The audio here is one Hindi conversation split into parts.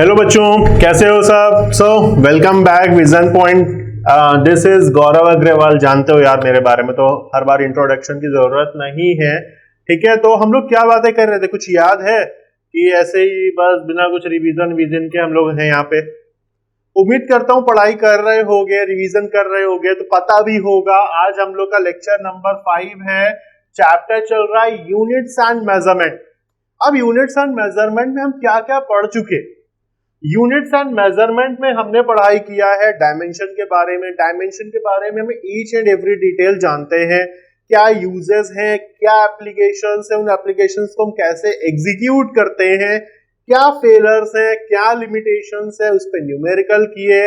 हेलो बच्चों, कैसे हो सब। Welcome back Vision Point. This is Gaurav Agarwal. जानते हो यार मेरे बारे में, तो हर बार इंट्रोडक्शन की जरूरत नहीं है। ठीक है, तो हम लोग क्या बातें कर रहे थे, कुछ याद है कि ऐसे ही बस बिना कुछ रिवीजन विजन के हम लोग हैं यहाँ पे। उम्मीद करता हूँ पढ़ाई कर रहे होगे, रिवीजन कर रहे होगे, तो पता भी होगा आज हम लोग का लेक्चर नंबर 5 है। चैप्टर चल रहा है यूनिट्स एंड मेजरमेंट। अब यूनिट्स एंड मेजरमेंट में हम क्या क्या पढ़ चुके। यूनिट्स एंड मेजरमेंट में हमने पढ़ाई किया है डायमेंशन के बारे में। डायमेंशन के बारे में हम ईच एंड एवरी डिटेल जानते हैं, क्या यूजेस हैं, क्या एप्लीकेशंस हैं, उन एप्लीकेशंस को हम कैसे एग्जीक्यूट करते हैं, क्या फेलर्स है, क्या लिमिटेशंस है, उस पर न्यूमेरिकल किए।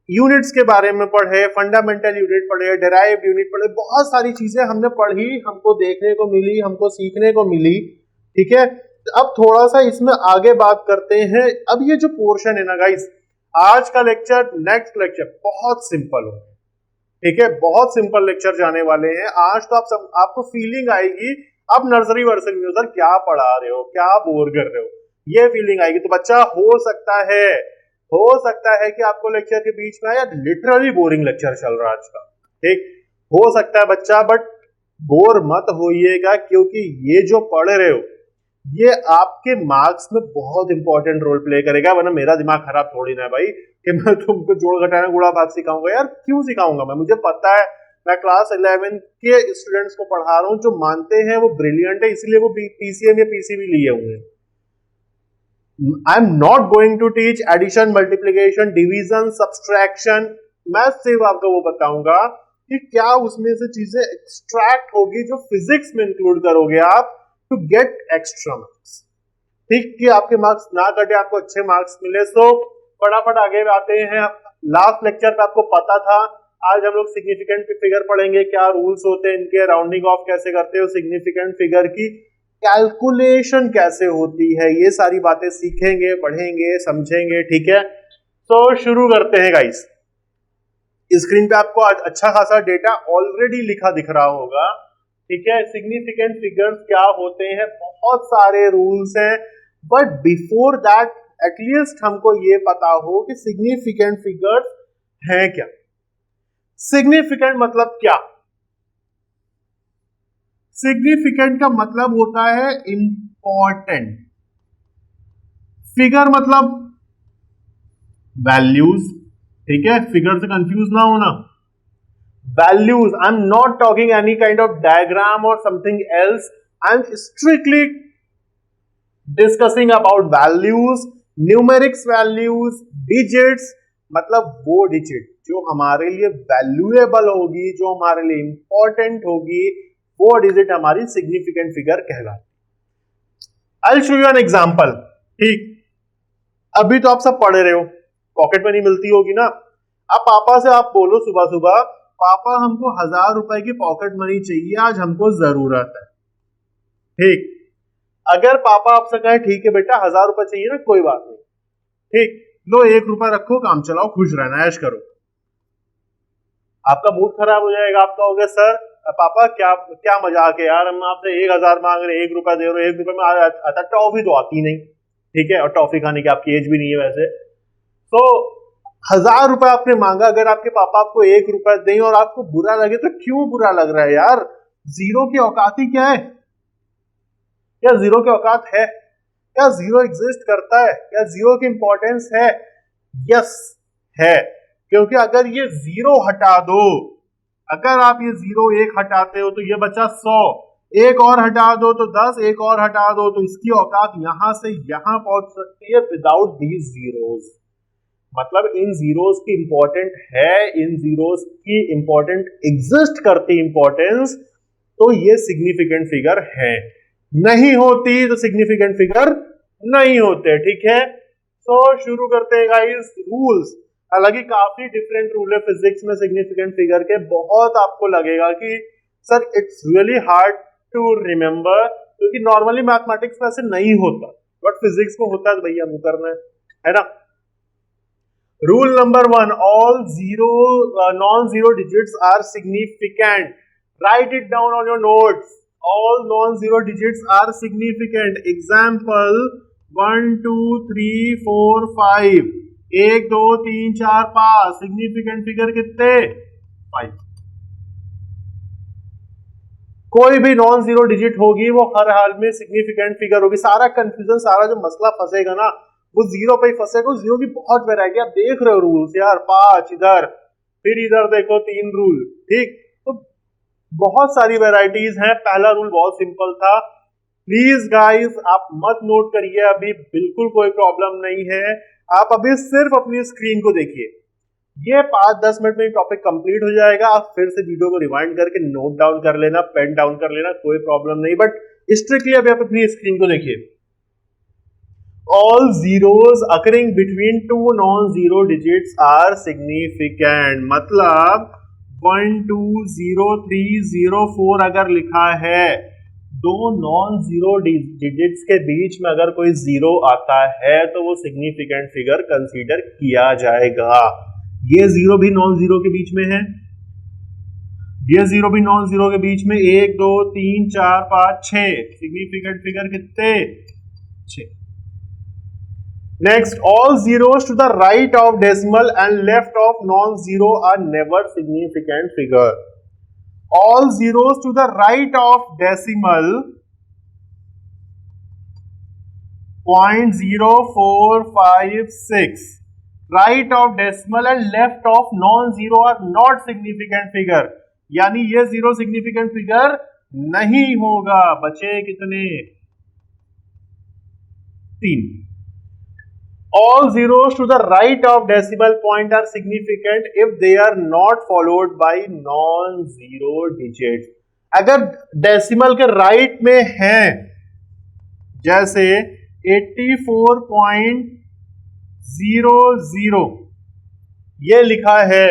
यूनिट्स के बारे में पढ़े, फंडामेंटल यूनिट पढ़े, डेराइव्ड यूनिट पढ़े, बहुत सारी चीजें हमने पढ़ी, हमको देखने को मिली, हमको सीखने को मिली। ठीक है, अब थोड़ा सा इसमें आगे बात करते हैं। अब ये जो पोर्शन है ना गाइस, आज का लेक्चर नेक्स्ट लेक्चर बहुत सिंपल हो। ठीक है, बहुत सिंपल लेक्चर जाने वाले हैं आज। तो आपको फीलिंग आएगी आप नर्सरी वर्सन में सर क्या पढ़ा रहे हो, क्या बोर कर रहे हो, ये फीलिंग आएगी। तो बच्चा हो सकता है कि आपको लेक्चर के बीच में आया लिटरली बोरिंग लेक्चर चल रहा है आज का। ठीक, हो सकता है बच्चा, बट बोर मत होइएगा, क्योंकि ये जो पढ़ रहे हो ये आपके मार्क्स में बहुत इंपॉर्टेंट रोल प्ले करेगा। वरना मेरा दिमाग खराब थोड़ी ना है भाई कि मैं तुमको जोड़ घटाना गुणा भाग सिखाऊंगा। यार क्यों सिखाऊंगा मैं, मुझे पता है मैं क्लास 11 के स्टूडेंट्स को पढ़ा रहा हूं जो मानते हैं वो ब्रिलियंट है, इसलिए वो पीसीएम या पीसीबी लिए हुए हैं। I am not going to teach addition, multiplication, division, subtraction. मैं सिर्फ आपको वो बताऊंगा कि क्या उसमें से चीजें एक्सट्रैक्ट होगी जो फिजिक्स में इंक्लूड करोगे आप टू गेट एक्स्ट्रा मार्क्स। ठीक, कि आपके मार्क्स ना कटे, आपको अच्छे मार्क्स मिले। सो फटाफट आगे आते हैं। लास्ट लेक्चर पे आपको पता था, आज हम लोग सिग्निफिकेंट फिगर पढ़ेंगे, क्या रूल्स होते हैं इनके, राउंडिंग ऑफ कैसे करते हो, सिग्निफिकेंट फिगर की कैलकुलेशन कैसे होती है, ये सारी बातें सीखेंगे, पढ़ेंगे, समझेंगे। ठीक है, तो शुरू करते हैं गाइस। स्क्रीन पे आपको अच्छा खासा डेटा ऑलरेडी लिखा दिख रहा होगा। ठीक है, सिग्निफिकेंट फिगर्स क्या होते हैं, बहुत सारे रूल्स हैं, बट बिफोर दैट एटलीस्ट हमको ये पता हो कि सिग्निफिकेंट फिगर्स हैं क्या। सिग्निफिकेंट मतलब क्या? सिग्निफिकेंट का मतलब होता है इंपॉर्टेंट। फिगर मतलब वैल्यूज। ठीक है, फिगर से कंफ्यूज ना होना। Values, I'm not talking any kind of diagram or something else. I'm strictly discussing about values, numerics values, digits। मतलब वो डिजिट जो हमारे लिए वैल्यूएबल होगी, जो हमारे लिए इंपॉर्टेंट होगी, वो डिजिट हमारी सिग्निफिकेंट फिगर कहलाती। I'll show you an example। ठीक, अभी तो आप सब पढ़ रहे हो, पॉकेट मनी मिलती होगी ना। अब पापा से आप बोलो सुबह सुबह, पापा हमको 1000 रुपए की पॉकेट मनी चाहिए, आज हमको जरूरत है। ठीक, अगर पापा आपसे कहे ठीक है बेटा 1000 रुपए चाहिए ना, कोई बात नहीं, ठीक, लो 1 रुपया रखो, काम चलाओ, खुश रहना, ऐश करो। आपका मूड खराब हो जाएगा। आप कहोगे सर पापा क्या क्या मजाक है यार, हम आपसे 1000 मांग रहे हैं, 1 रुपया दे रहे हो, 1 रुपये में आता टॉफी तो आती नहीं। ठीक है, और टॉफी खाने की आपकी एज भी नहीं है वैसे। तो 1000 रुपए आपने मांगा, अगर आपके पापा आपको 1 रुपया दें और आपको बुरा लगे तो क्यों बुरा लग रहा है यार? जीरो की औकात ही क्या है? क्या जीरो की औकात है? क्या जीरो एग्जिस्ट करता है? क्या जीरो की इंपॉर्टेंस है? यस है, क्योंकि अगर ये जीरो हटा दो, अगर आप ये 0 1 हटाते हो तो ये बचा 100, एक और हटा दो तो 10, एक और हटा दो तो इसकी औकात यहां से यहां पहुंच सकती है विदाउट दीज जीरोस। मतलब इन जीरोस की इंपॉर्टेंट है, इन जीरोस की इंपॉर्टेंट एग्जिस्ट करती इंपॉर्टेंस, तो ये सिग्निफिकेंट फिगर है। नहीं होती तो सिग्निफिकेंट फिगर नहीं होते। ठीक है, तो शुरू करते हैं गाइस। रूल्स, हालांकि काफी डिफरेंट रूल है फिजिक्स में सिग्निफिकेंट फिगर के। बहुत आपको लगेगा कि sir it's really hard to remember, क्योंकि नॉर्मली मैथमेटिक्स में ऐसे नहीं होता, बट फिजिक्स में होता है भैया, वो करना है ना। Rule number 1, all non-zero digits are significant. Write it down on your notes. All non-zero digits are significant. Example, 1 2 3 4 5, 1 2 3 4 5, significant figure कितने? 5। कोई भी नॉन जीरो डिजिट होगी वो हर हाल में सिग्निफिकेंट फिगर होगी। सारा कंफ्यूजन, सारा जो मसला फंसेगा ना वो जीरो पे ही फंसेगा। जीरो की बहुत वैरायटी, आप देख रहे हो रूल्स यार, 5 इधर, फिर इधर देखो 3 रूल, ठीक। तो बहुत सारी वैरायटीज हैं। पहला रूल बहुत सिंपल था। प्लीज गाइस आप मत नोट करिए, अभी बिल्कुल कोई प्रॉब्लम नहीं है। आप अभी सिर्फ अपनी स्क्रीन को देखिए, ये 5-10 मिनट में टॉपिक कंप्लीट हो जाएगा। आप फिर से वीडियो को रिवाइंड करके नोट डाउन कर लेना, पेन डाउन कर लेना, कोई प्रॉब्लम नहीं। बट स्ट्रिक्टली अभी आप अपनी स्क्रीन को देखिए। All zeros occurring between two non-zero digits are significant। मतलब 1 2 0 3 0 4 अगर लिखा है, दो नॉन जीरो डिजिट्स के बीच में अगर कोई जीरो आता है तो वो सिग्निफिकेंट फिगर कंसीडर किया जाएगा। ये जीरो भी नॉन जीरो के बीच में है, ये जीरो भी नॉन जीरो के बीच में, 1 2 3 4 5 6, सिग्निफिकेंट फिगर कितने? 6। Next, all zeros to the right of decimal and left of non-zero are never significant figure। All zeros to the right of decimal 0.0456, right of decimal and left of non-zero are not significant figure। यानी ये जीरो सिग्निफिकेंट फिगर नहीं होगा। बचे कितने? 3। All zeros to the right of decimal point are significant if they are not followed by non-zero digits। अगर डेसिमल के राइट में हैं, जैसे 84.00 ये लिखा है,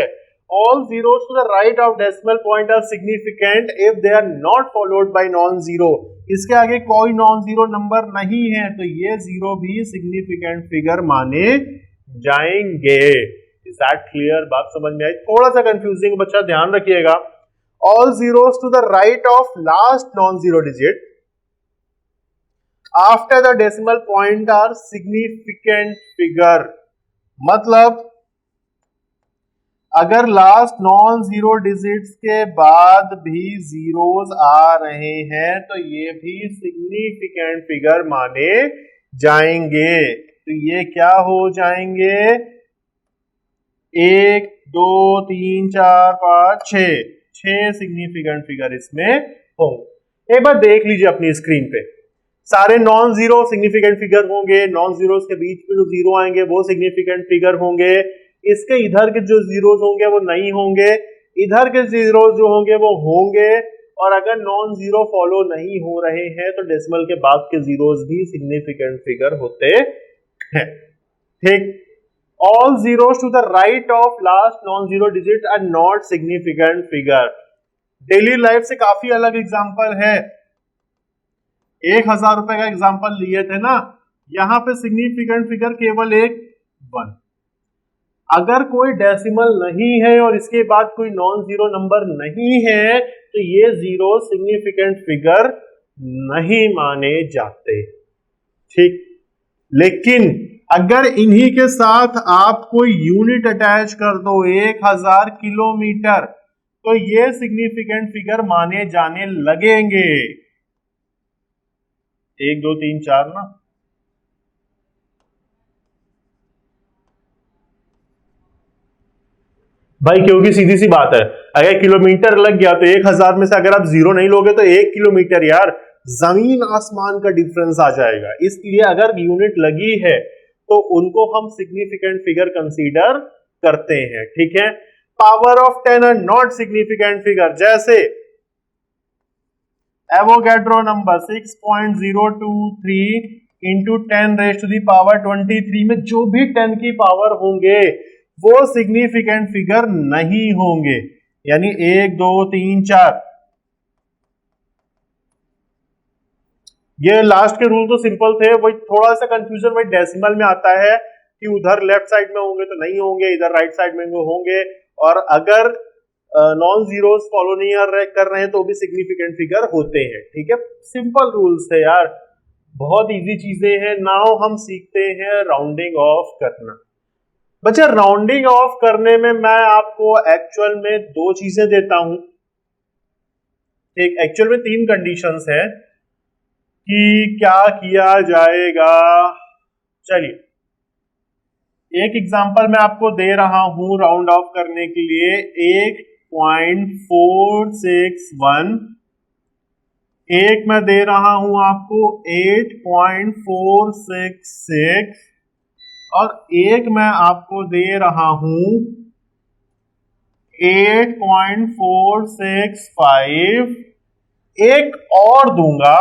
all zeros to the right of decimal point are significant if they are not followed by non-zero। इसके आगे कोई नॉन जीरो नंबर नहीं है तो ये जीरो भी सिग्निफिकेंट फिगर माने जाएंगे। Is that clear? बात समझ में आई? थोड़ा सा कंफ्यूजिंग बच्चा, ध्यान रखिएगा। All zeros to the right of last non zero digit after the decimal point are significant figure. मतलब अगर लास्ट नॉन जीरो डिजिट्स के बाद भी जीरोस आ रहे हैं तो ये भी सिग्निफिकेंट फिगर माने जाएंगे। तो ये क्या हो जाएंगे? 1 2 3 4 5 6 सिग्निफिकेंट फिगर इसमें होंगे। एक बार देख लीजिए अपनी स्क्रीन पे, सारे नॉन जीरो सिग्निफिकेंट फिगर होंगे। नॉन जीरोस के बीच में जो जीरो आएंगे वो सिग्निफिकेंट फिगर होंगे। इसके इधर के जो जीरोस होंगे वो नहीं होंगे, इधर के जीरोस जो होंगे वो होंगे। और अगर नॉन जीरो फॉलो नहीं हो रहे हैं तो डेसिमल के बाद के जीरोस भी सिग्निफिकेंट फिगर होते हैं, ठीक। All zeros to the right of last non zero digit are not significant figure. Daily life से काफी अलग एग्जांपल है। 1000 रुपए का एग्जांपल लिए थे ना, यहां पे सिग्निफिकेंट फिगर केवल एक 1। अगर कोई डेसिमल नहीं है और इसके बाद कोई नॉन जीरो नंबर नहीं है तो ये जीरो सिग्निफिकेंट फिगर नहीं माने जाते, ठीक। लेकिन अगर इन्हीं के साथ आप कोई यूनिट अटैच कर दो, 1000 किलोमीटर, तो ये सिग्निफिकेंट फिगर माने जाने लगेंगे। 1 2 3 4 ना, भाई क्योंकि सीधी सी बात है, अगर किलोमीटर लग गया तो 1000 में से अगर आप जीरो नहीं लोगे तो 1 किलोमीटर यार जमीन आसमान का डिफरेंस आ जाएगा। इसलिए अगर यूनिट लगी है तो उनको हम सिग्निफिकेंट फिगर कंसीडर करते हैं, ठीक है। Power of 10 are not significant figure. जैसे Avogadro number 6.023 into 10 raise to the power 23 में जो भी 10 की पावर होंगे वो सिग्निफिकेंट फिगर नहीं होंगे। यानी 1 2 3 4, ये लास्ट के रूल तो सिंपल थे, वही थोड़ा सा कंफ्यूजन वही डेसिमल में आता है कि उधर लेफ्ट साइड में होंगे तो नहीं होंगे, इधर राइट साइड में होंगे। और अगर नॉन जीरोस फॉलो नहीं कर रहे हैं तो भी सिग्निफिकेंट फिगर होते हैं, ठीक है। सिंपल रूल्स है यार, बहुत इजी चीजें हैं। नाउ हम सीखते हैं राउंडिंग ऑफ करना। बच्चा राउंडिंग ऑफ करने में मैं आपको एक्चुअल में दो चीजें देता हूं। एक एक्चुअल में तीन कंडीशंस है कि क्या किया जाएगा। चलिए एक एग्जांपल मैं आपको दे रहा हूं राउंड ऑफ करने के लिए। 8.461, एक मैं दे रहा हूं आपको 8.466 और एक मैं आपको दे रहा हूं 8.465, एक और दूंगा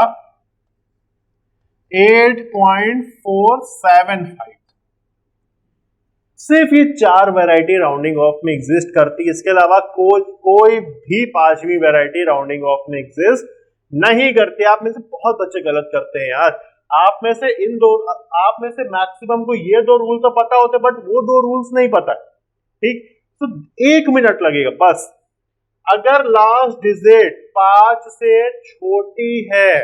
8.475। सिर्फ ये चार वैरायटी राउंडिंग ऑफ में एग्जिस्ट करती है, इसके अलावा कोई भी पांचवी वैरायटी राउंडिंग ऑफ में एग्जिस्ट नहीं करती। आप में से बहुत बच्चे गलत करते हैं यार। आप में से मैक्सिमम को ये दो रूल तो पता होते, बट वो दो रूल्स नहीं पता। ठीक, तो 1 मिनट लगेगा बस। अगर लास्ट डिजिट 5 से छोटी है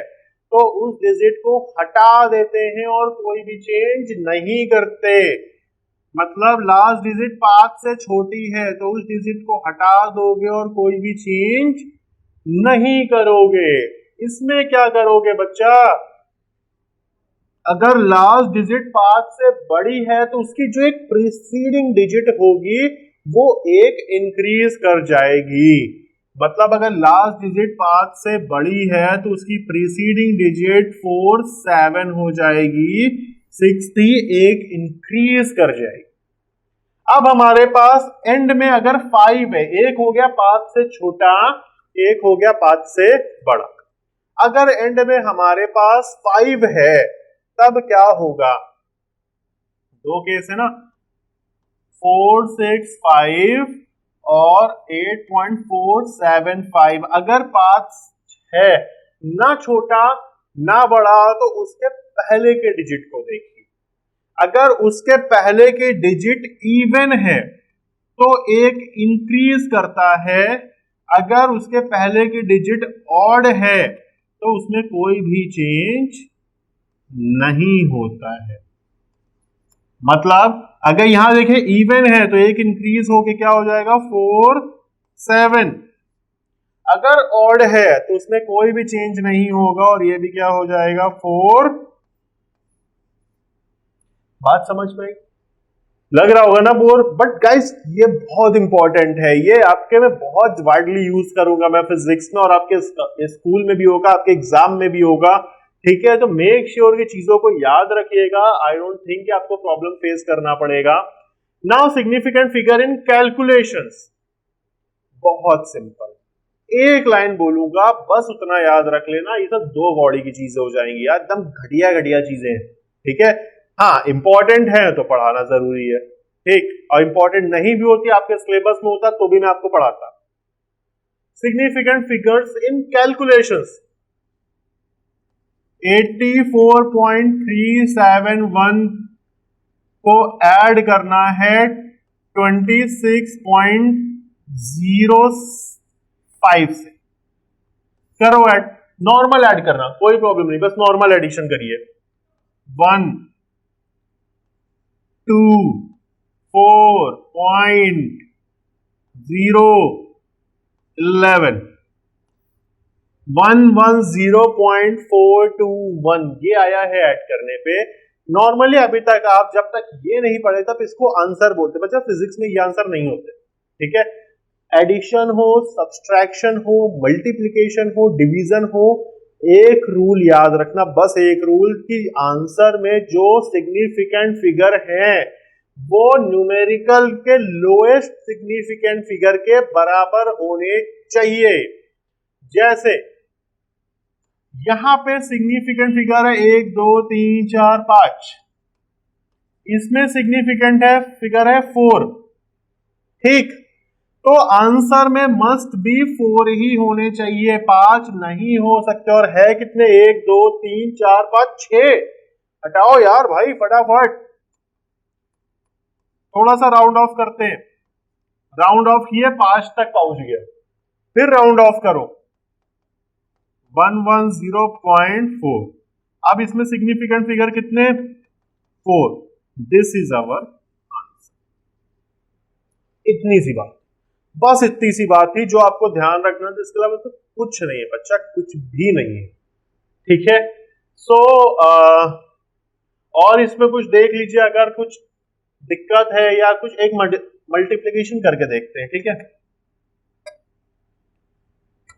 तो उस डिजिट को हटा देते हैं और कोई भी चेंज नहीं करते। मतलब लास्ट डिजिट 5 से छोटी है तो उस डिजिट को हटा दोगे और कोई भी चेंज नहीं करोगे। इसमें क्या करोगे बच्चा, अगर लास्ट डिजिट 5 से बड़ी है तो उसकी जो एक प्रीसीडिंग डिजिट होगी वो एक इंक्रीज कर जाएगी। मतलब अगर लास्ट डिजिट 5 से बड़ी है तो उसकी प्रीसीडिंग डिजिट 4 7 हो जाएगी, 6 थी, एक इंक्रीज कर जाएगी। अब हमारे पास एंड में अगर 5 है, एक हो गया 5 से छोटा, एक हो गया 5 से बड़ा। अगर एंड में हमारे पास 5 है तब क्या होगा, दो केस है ना, 4 6 5 और 8.475। अगर 5 है ना छोटा ना बड़ा तो उसके पहले के डिजिट को देखिए। अगर उसके पहले के डिजिट इवन है तो एक इंक्रीज करता है, अगर उसके पहले के डिजिट ऑड है तो उसमें कोई भी चेंज नहीं होता है। मतलब अगर यहां देखें इवन है तो एक इंक्रीज होके क्या हो जाएगा 4 7। अगर ऑड है तो उसमें कोई भी चेंज नहीं होगा और ये भी क्या हो जाएगा 4। बात समझ में लग रहा होगा ना बोर, बट गाइस ये बहुत इंपॉर्टेंट है। ये आपके में बहुत वाइडली यूज करूंगा मैं फिजिक्स में और आपके स्कूल में भी होगा, आपके एग्जाम में भी होगा। ठीक है, तो मेक श्योर की चीजों को याद रखिएगा। आई डोंट थिंक आपको प्रॉब्लम फेस करना पड़ेगा। Now significant figure in calculations, बहुत सिंपल, एक लाइन बोलूंगा बस उतना याद रख लेना। ये सब दो बॉडी की चीजें हो जाएंगी यार, एकदम घटिया घटिया चीजें हैं। ठीक है, हाँ इंपॉर्टेंट है तो पढ़ाना जरूरी है। ठीक, और इंपॉर्टेंट नहीं भी होती, आपके सिलेबस में होता तो भी मैं आपको पढ़ाता। सिग्निफिकेंट फिगर्स इन कैलकुलेशंस, 84.371 को ऐड करना है 26.05 से। करो ऐड, नॉर्मल ऐड करना, कोई प्रॉब्लम नहीं, बस नॉर्मल एडिशन करिए। 1 2 4.011 110.421 ये आया है ऐड करने पे। नॉर्मली अभी तक आप जब तक ये नहीं पढ़े तब इसको आंसर बोलते, बच्चा फिजिक्स में ये आंसर नहीं होते। ठीक है, एडिशन हो, सब्सट्रैक्शन हो, मल्टीप्लिकेशन हो, डिवीजन हो, एक रूल याद रखना, बस एक रूल कि आंसर में जो सिग्निफिकेंट फिगर है वो न्यूमेरिकल के लोएस्ट सिग्निफिकेंट फिगर के बराबर होने चाहिए। जैसे यहां पे सिग्निफिकेंट फिगर है 1 2 3 4 5, इसमें सिग्निफिकेंट है फिगर है 4। ठीक, तो आंसर में मस्ट बी 4 ही होने चाहिए, 5 नहीं हो सकते। और है कितने, 1 2 3 4 5 6। हटाओ यार भाई फटाफट, थोड़ा सा राउंड ऑफ करते हैं। राउंड ऑफ किए 5 तक पहुंच गया, फिर राउंड ऑफ करो 110.4। अब इसमें सिग्निफिकेंट फिगर कितने, 4। This is our answer. इतनी सी बात, बस इतनी सी बात थी जो आपको ध्यान रखना था। इसके अलावा तो कुछ नहीं है बच्चा, कुछ भी नहीं है, ठीक है। सो और इसमें कुछ देख लीजिए, अगर कुछ दिक्कत है या कुछ, एक मल्टीप्लिकेशन करके देखते हैं, ठीक है।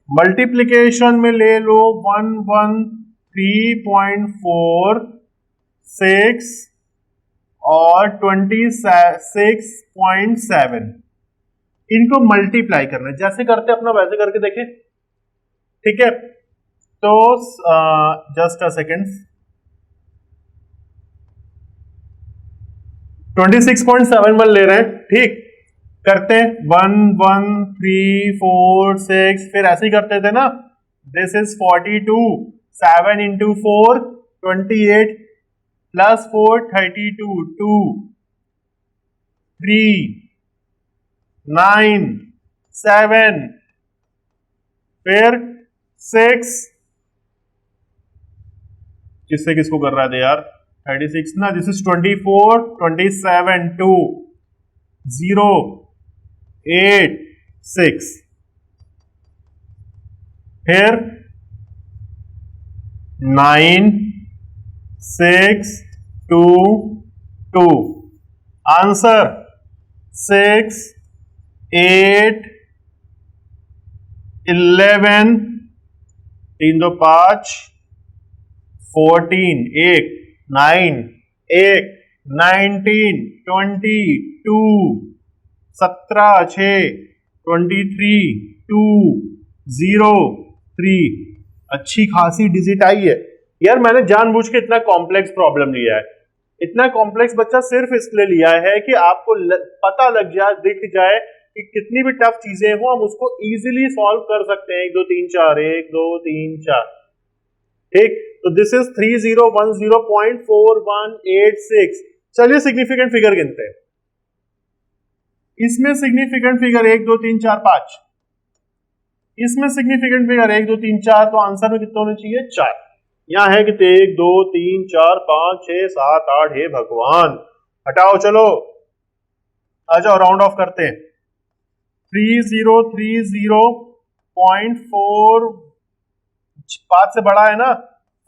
मल्टीप्लिकेशन में ले लो 113.46 और 26.7, इनको मल्टीप्लाई करना है। जैसे करते अपना वैसे करके देखें, ठीक है। तो जस्ट अ सेकेंड, 26.71 ले रहे हैं, ठीक। करते हैं 1 1 3 4 6, फिर ऐसे ही करते थे ना। दिस इज 42, 7 इंटू 4 28 प्लस 4 32, 2 3 9 7, फिर 6, किससे किसको कर रहा है यार, 36 ना। दिस इज 24 27 2 0 8 6, फिर 9 6 2 2, आंसर 6 8 11 3 2 5 14 1 9 1 19 22 17 6 23 2 0 3। अच्छी खासी डिजिट आई है यार। मैंने जानबूझ के इतना कॉम्प्लेक्स प्रॉब्लम लिया है। इतना कॉम्प्लेक्स बच्चा सिर्फ इसलिए लिया है कि आपको पता लग जाए, दिख जाए कि कितनी भी टफ चीजें हो हम उसको इजीली सॉल्व कर सकते हैं। 1 2 3 4, 1 2 3 4, ठीक। तो दिस इज 3010.4186। चलिए सिग्निफिकेंट फिगर गिनते हैं। इसमें सिग्निफिकेंट फिगर 1 2 3 4 5, इसमें सिग्निफिकेंट फिगर 1 2 3 4, तो आंसर में कितना होना चाहिए, 4। यहां है कितने, 1 2 3 4 5 6 7 8, हे भगवान। हटाओ, चलो आ जाओ, राउंड ऑफ करते हैं। 3030.4, 5 से बड़ा है ना,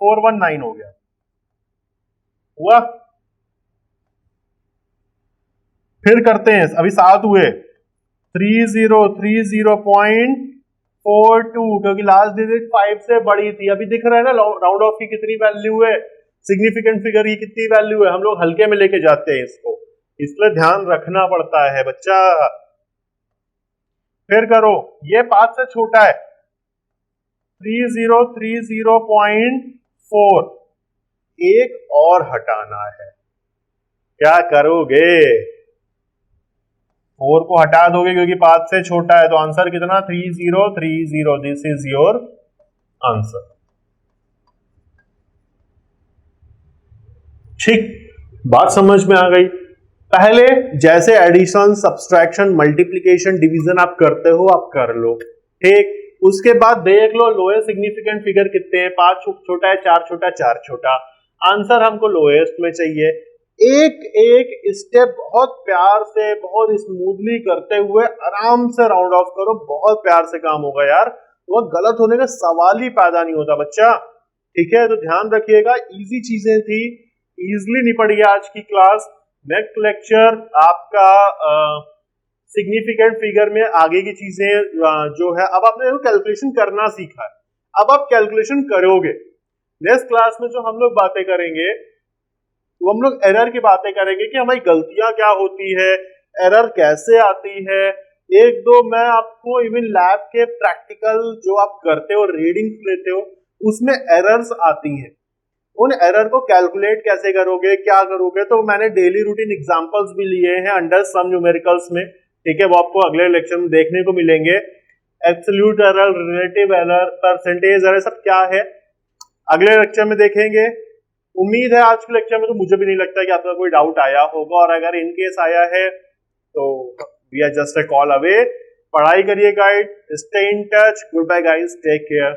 419 हो गया, हुआ। फिर करते हैं, अभी 7 हुए। 3030.42, क्योंकि लास्ट डिजिट 5 से बड़ी थी। अभी दिख रहा है ना राउंड ऑफ की कितनी वैल्यू है, सिग्निफिकेंट फिगर की कितनी वैल्यू है। हम लोग हल्के में लेके जाते हैं इसको, इसलिए ध्यान रखना पड़ता है बच्चा। फिर करो, ये 5 से छोटा है, 3030.4, एक और हटाना है। क्या करोगे, 4 को हटा दोगे क्योंकि 5 से छोटा है, तो आंसर कितना, 3030। दिस इज योर आंसर, ठीक। बात समझ में आ गई। पहले जैसे एडिशन सब्सट्रैक्शन मल्टीप्लिकेशन डिवीजन आप करते हो, आप कर लो, ठीक। उसके बाद देख लो लोएस्ट सिग्निफिकेंट फिगर कितने हैं, 5 छोटा है, 4 छोटा, 4 छोटा। आंसर हमको लोएस्ट में चाहिए। एक एक स्टेप बहुत प्यार से, बहुत स्मूथली करते हुए आराम से राउंड ऑफ करो, बहुत प्यार से काम होगा यार। वो गलत होने का सवाल ही पैदा नहीं होता बच्चा, ठीक है। तो ध्यान रखिएगा, इजी चीजें थी, इजीली निपट गया आज की क्लास। नेक्स्ट लेक्चर आपका सिग्निफिकेंट फिगर में आगे की चीजें जो है, अब आपने कैलकुलेशन करना सीखा है, अब आप कैलकुलेशन करोगे। नेक्स्ट क्लास में जो हम लोग बातें करेंगे, तो हम लोग एरर की बातें करेंगे कि हमारी गलतियां क्या होती है, एरर कैसे आती है। एक दो मैं आपको इवन लैब के प्रैक्टिकल जो आप करते हो, रीडिंग्स लेते हो, उसमें एरर्स आती हैं। उन एरर को कैलकुलेट कैसे करोगे, क्या करोगे, तो मैंने डेली रूटीन एग्जांपल्स भी लिए हैं अंडर सम न्यूमेरिकल्स में, ठीक है। वो आपको अगले लेक्चर में देखने को मिलेंगे। Absolute error, relative error, percentage error, सब क्या है अगले लेक्चर में देखेंगे। उम्मीद है आज के लेक्चर में तो मुझे भी नहीं लगता कि आपका कोई डाउट आया होगा, और अगर इन केस आया है तो we are just a call away. पढ़ाई करिए guide, stay in touch, goodbye guys, take care.